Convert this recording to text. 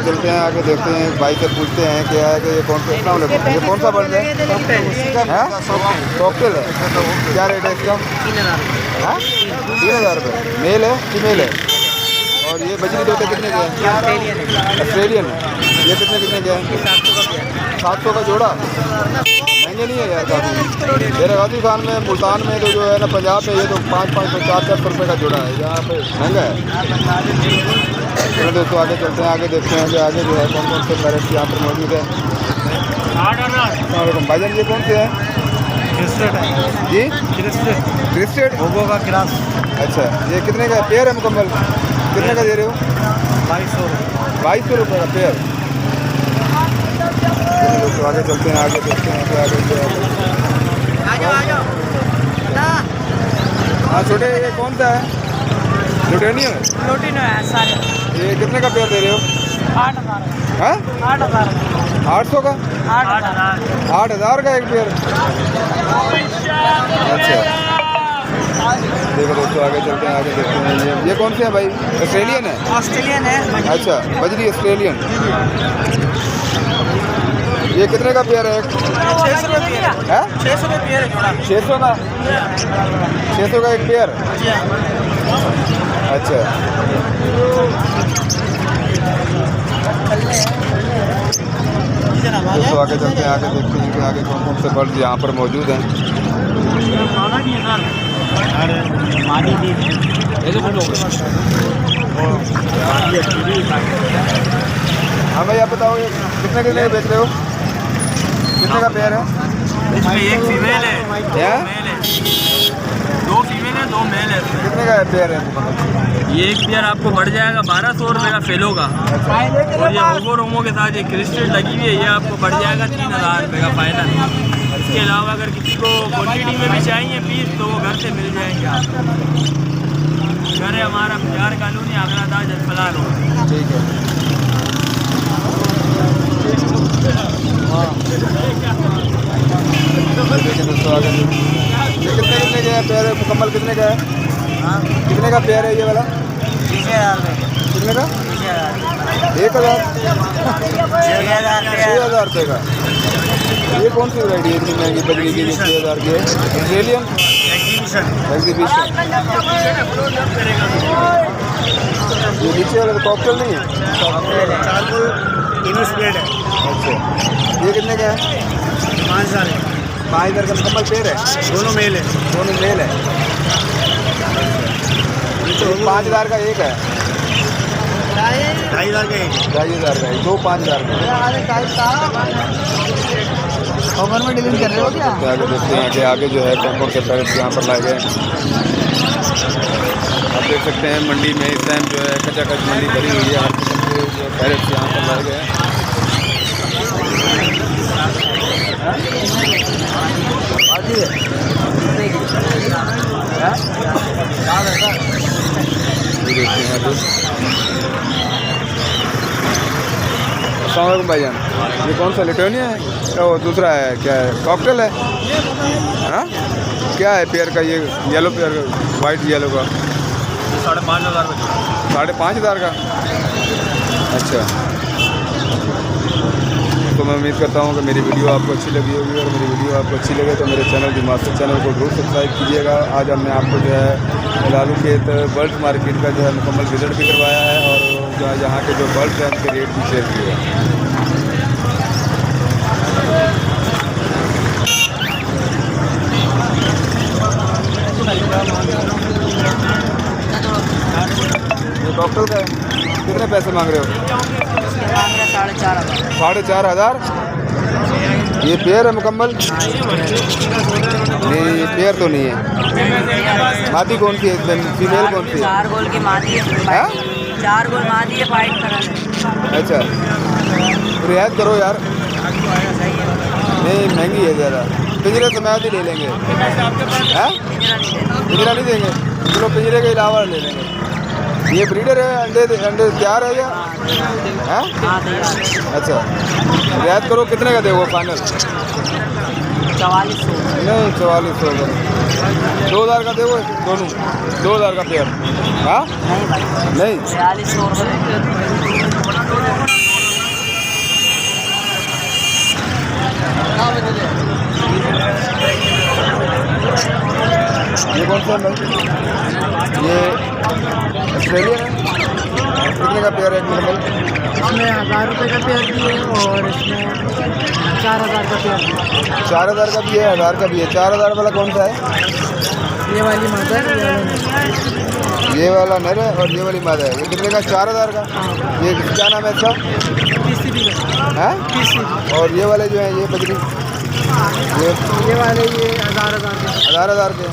चलते हैं, आगे देखते हैं, भाई से पूछते हैं क्या है कि ये कौन सा, ये कौन सा बर्ड है? कॉकटेल है। क्या रेट है इसका? 3000 रुपये। मेल है फीमेल है? और ये बजरी तोते कितने के हैं? ऑस्ट्रेलियन है। ये कितने के हैं? 700 का जोड़ा। महंगे नहीं है यार काफ़ी। मेरे गाजी खान में, मुल्तान में तो जो है ना, पंजाब में ये तो 500 400 रुपये का जोड़ा है। यहाँ पे महंगा है। चलो दोस्तों आगे चलते हैं, आगे देखते हैं कि आगे जो है कौन कौन से पैरेट्स यहाँ पर मौजूद है। अस्सलाम भाईजान, ये कौन से हैं? जी क्रिस्टेड ओबो का क्रास। अच्छा, ये कितने का पेयर है मुकम्मल? कितने का दे रहे हो? 2200 रुपये का पेयर। तो आगे चलते हैं, आगे देखते हैं कि आगे क्या है। हाँ छोटे, ये कौन सा है? लुटेनियम है? लोटिनो है सारे। ये कितने का पेयर दे रहे हो? 8000। हाँ 8000। 800 का? 8000। 8000 का एक पेयर। अच्छा देखो दोस्तों आगे चलते हैं, आगे देखते हैं। ये कौन से है भाई? ऑस्ट्रेलियन है? ऑस्ट्रेलियन है। अच्छा, बजरी ऑस्ट्रेलियन। ये कितने का पेयर है? 600 रुपये है। 600 रुपये पेयर है जोड़ा। 600 का? 600 का एक पेयर। अच्छा तो आगे चलते हैं, आगे देखते हैं कि आगे कौन कौन से बर्ड यहाँ पर मौजूद हैं। हाँ भाई आप बताओ, ये कितने कितने बेच रहे हो? कितने का पेयर है? इसमें एक फीमेल है, क्या? दो फीमेल है, 2 मेल है। कितने का पेयर है? ये एक पेयर आपको बढ़ जाएगा 1200 रुपये का फेलो का। और ये होमो रोमो के साथ ये क्रिस्टल लगी हुई है, ये आपको बढ़ जाएगा 3000 रुपये का फाइनल। इसके अलावा अगर किसी को क्वान्टिटी में भी चाहिए पीस तो वो घर से मिल जाएंगे आपको। घर है हमारा बिहार कॉलोनी, आगरा जसफला रोड। ठीक है। देखिए दोस्तों आगे ये कितने कितने का है पेयर है? मुकम्मल कितने का है? कितने का पेयर है ये वाला? 30,000 कितने का? 1000 6000 रुपये का। ये कौन सी वैरायटी है इतनी महंगी बजरी की जो 6000 की है? Australian exhibition. ये नीचे वाला तो कॉकटेल नहीं है? अच्छा, ये कितने का है? 5000 5000 का मुकम्मल पेयर है? दोनों मेल है। दोनों मेल है। तो 5000 का एक है? 2500 का एक। 2500 का एक, दो 5000 का। ओवर में डीलिंग कर रहे हो क्या? आगे देखते हैं कि आगे जो है कौन कौन से पैरेट्स यहाँ पर लाए गए हैं। आप देख सकते हैं मंडी में इस टाइम जो है कचाकच मंडी भरी हुई है। हर किस्म के जो पैरेट्स यहाँ पर लाए गए हैं। देखते हैं अभी। अस्सलाम भाईजान, ये कौन सा लिटोनिया है? वो दूसरा है क्या है? कॉकटेल है? हाँ क्या है पेयर का? ये येलो पेयर वाइट येलो का 5500 रुपये। 5500 का? अच्छा, तो मैं उम्मीद करता हूँ कि मेरी वीडियो आपको अच्छी लगी होगी। और मेरी वीडियो आपको अच्छी लगे तो मेरे चैनल दी मास्टर चैनल को जरूर सब्सक्राइब कीजिएगा। आज हमने आपको जो है लालू खेत बर्ड मार्केट का जो है मुकम्मल विजिट भी करवाया है और जो है यहाँ के जो बर्ड हैं उनके रेट भी शेयर किए हैं। ये डॉक्टर का है, कितने पैसे मांग रहे हो? 4500। ये पेयर है मुकम्मल? नहीं ये पेयर तो नहीं है। मादी कौन सी है? फीमेल कौन सी है? 4 गोल की मादी है। 4 गोल मादी है, फाइट कलर। अच्छा, रियायत करो यार। नहीं महंगी है ज़्यादा। पिंजरे तो मैं भी ले लेंगे। हैं? पिंजरा नहीं देंगे? चलो पिंजरे के अलावा ले लेंगे। ये ब्रीडर है? अंडे तैयार है या? हैं? अच्छा, रियायत करो। कितने का दे वो फाइनल? 4400। नहीं 4400 का। 2000 का दे वो दोनों। 2000 का पेयर। हाँ नहीं भाई, नहीं 4600 रुपये। ये कौन सा है भाई? ये ऑस्ट्रेलियन है। कितने का पेयर है नॉर्मल? इसमें 1000 रुपये का पेयर भी है और इसमें 4000 का पेयर भी है। 4000 का भी है, 1000 का भी है। 4000 वाला कौन सा है? ये वाली मदर ये वाला नर है और ये वाली मादा है। ये कितने का? 4000 का। ये क्या नाम है इसका? PCB का हैं? PCB। और ये वाले जो हैं ये बजरी, ये वाले ये 1000 के 1000 के।